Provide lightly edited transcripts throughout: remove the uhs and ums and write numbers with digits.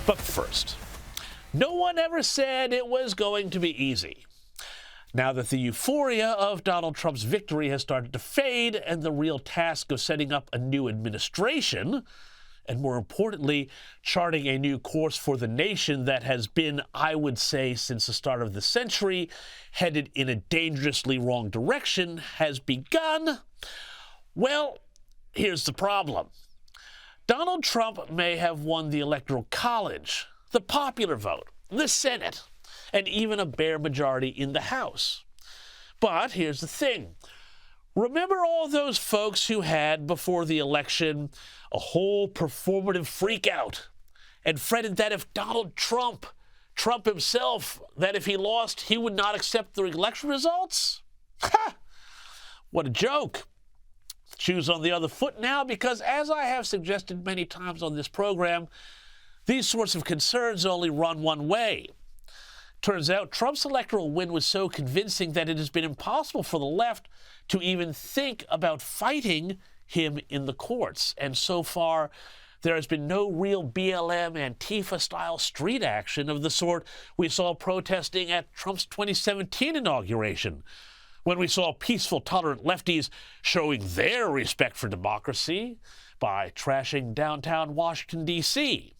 But first, no one ever said it was going to be easy. Now that the euphoria of Donald Trump's victory has started to fade and the real task of setting up a new administration, and more importantly, charting a new course for the nation that has been, I would say, since the start of the century, headed in a dangerously wrong direction, has begun, well, here's the problem. Donald Trump may have won the Electoral College, the popular vote, the Senate, and even a bare majority in the House. But here's the thing. Remember all those folks who had, before the election, a whole performative freak-out and fretted that if Trump himself, that if he lost, he would not accept the election results? Ha! What a joke. Shoes on the other foot now, because as I have suggested many times on this program, these sorts of concerns only run one way. Turns out Trump's electoral win was so convincing that it has been impossible for the left to even think about fighting him in the courts. And so far, there has been no real BLM Antifa-style street action of the sort we saw protesting at Trump's 2017 inauguration, when we saw peaceful, tolerant lefties showing their respect for democracy by trashing downtown Washington, D.C.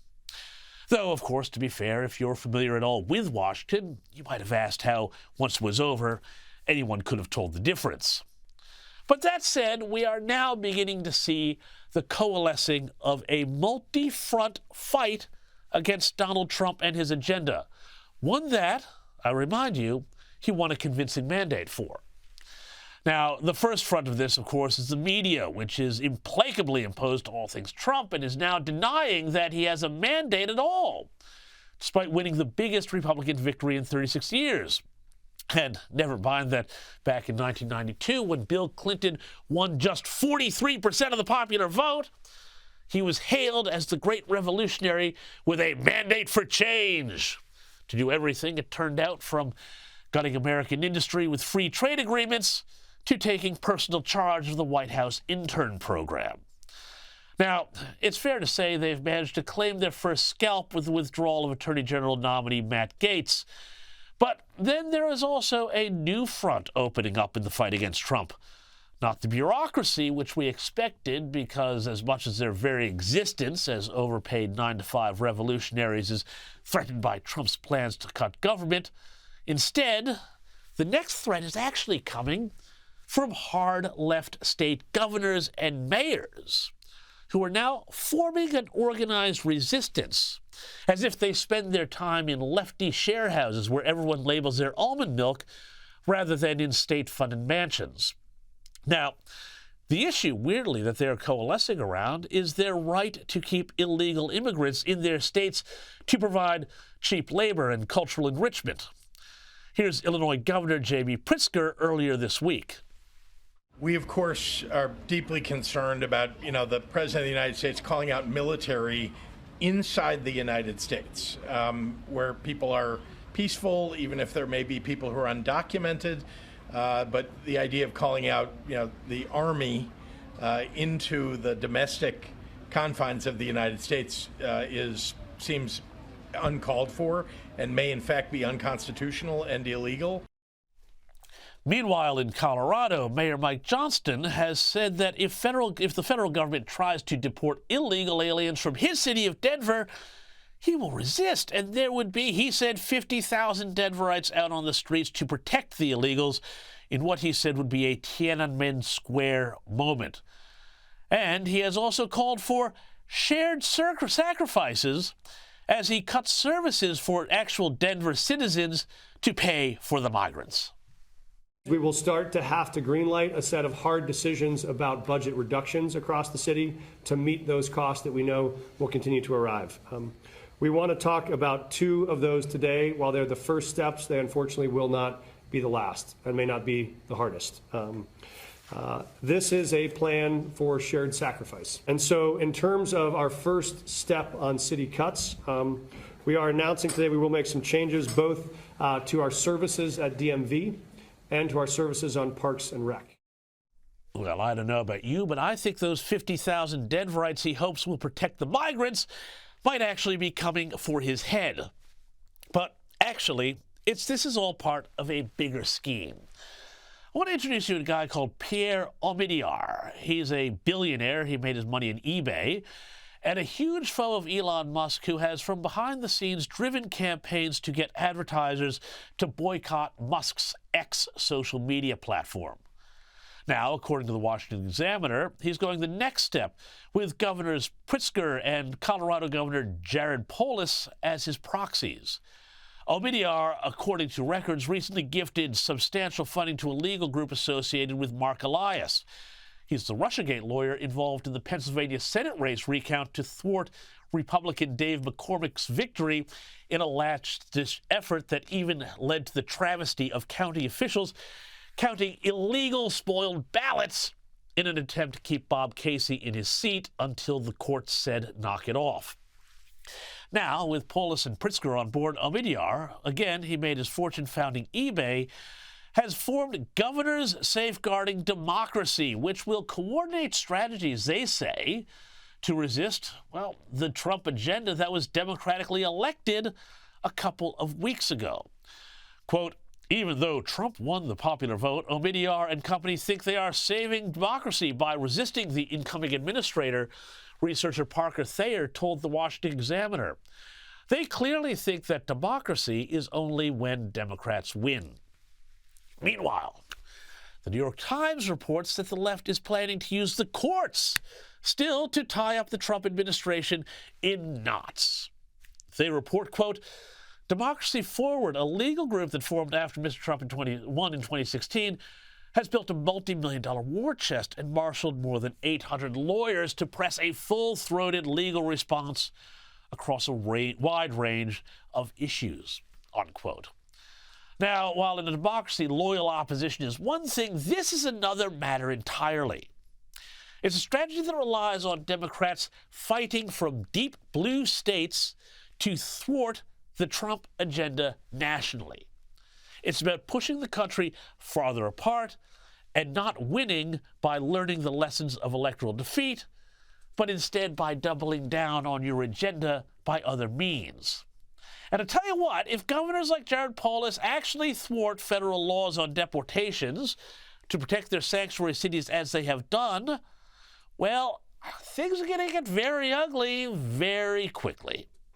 Though, of course, to be fair, if you're familiar at all with Washington, you might have asked how, once it was over, anyone could have told the difference. But that said, we are now beginning to see the coalescing of a multi-front fight against Donald Trump and his agenda, one that, I remind you, he won a convincing mandate for. Now, the first front of this, of course, is the media, which is implacably opposed to all things Trump and is now denying that he has a mandate at all, despite winning the biggest Republican victory in 36 years. And never mind that back in 1992, when Bill Clinton won just 43% of the popular vote, he was hailed as the great revolutionary with a mandate for change to do everything, it turned out, from gutting American industry with free trade agreements to taking personal charge of the White House intern program. Now, it's fair to say they've managed to claim their first scalp with the withdrawal of Attorney General nominee Matt Gaetz. But then there is also a new front opening up in the fight against Trump. Not the bureaucracy, which we expected, because as much as their very existence as overpaid 9-to-5 revolutionaries is threatened by Trump's plans to cut government, instead, the next threat is actually coming from hard left state governors and mayors who are now forming an organized resistance, as if they spend their time in lefty share houses where everyone labels their almond milk rather than in state-funded mansions. Now, the issue, weirdly, that they're coalescing around is their right to keep illegal immigrants in their states to provide cheap labor and cultural enrichment. Here's Illinois Governor J.B. Pritzker earlier this week. We, of course, are deeply concerned about, the President of the United States calling out military inside the United States, where people are peaceful, even if there may be people who are undocumented. But the idea of calling out, the Army into the domestic confines of the United States seems uncalled for and may, in fact, be unconstitutional and illegal. Meanwhile, in Colorado, Mayor Mike Johnston has said that if the federal government tries to deport illegal aliens from his city of Denver, he will resist. And there would be, he said, 50,000 Denverites out on the streets to protect the illegals in what he said would be a Tiananmen Square moment. And he has also called for shared sacrifices as he cuts services for actual Denver citizens to pay for the migrants. We will start to have to greenlight a set of hard decisions about budget reductions across the city to meet those costs that we know will continue to arrive. We want to talk about two of those today. While they're the first steps, they unfortunately will not be the last and may not be the hardest. This is a plan for shared sacrifice. And so in terms of our first step on city cuts, we are announcing today we will make some changes both to our services at DMV and to our services on Parks and Rec. Well, I don't know about you, but I think those 50,000 Denverites he hopes will protect the migrants, might actually be coming for his head. But actually, this is all part of a bigger scheme. I want to introduce you to a guy called Pierre Omidyar. He's a billionaire. He made his money in eBay, and a huge foe of Elon Musk, who has from behind the scenes driven campaigns to get advertisers to boycott Musk's X social media platform. Now, according to the Washington Examiner, he's going the next step with Governors Pritzker and Colorado Governor Jared Polis as his proxies. Omidyar, according to records, recently gifted substantial funding to a legal group associated with Mark Elias. He's the Russiagate lawyer involved in the Pennsylvania Senate race recount to thwart Republican Dave McCormick's victory in a last-ditch effort that even led to the travesty of county officials counting illegal spoiled ballots in an attempt to keep Bob Casey in his seat until the court said knock it off. Now, with Polis and Pritzker on board, Omidyar, again, he made his fortune founding eBay, has formed Governors Safeguarding Democracy, which will coordinate strategies, they say, to resist, well, the Trump agenda that was democratically elected a couple of weeks ago. Quote, even though Trump won the popular vote, Omidyar and company think they are saving democracy by resisting the incoming administrator, researcher Parker Thayer told the Washington Examiner. They clearly think that democracy is only when Democrats win. Meanwhile, the New York Times reports that the left is planning to use the courts still to tie up the Trump administration in knots. They report, quote, Democracy Forward, a legal group that formed after Mr. Trump won in 2016, has built a multi-million-dollar war chest and marshaled more than 800 lawyers to press a full-throated legal response across a wide range of issues, unquote. Now, while in a democracy, loyal opposition is one thing, this is another matter entirely. It's a strategy that relies on Democrats fighting from deep blue states to thwart the Trump agenda nationally. It's about pushing the country farther apart and not winning by learning the lessons of electoral defeat, but instead by doubling down on your agenda by other means. And I tell you what, if governors like Jared Polis actually thwart federal laws on deportations to protect their sanctuary cities as they have done, well, things are going to get very ugly very quickly.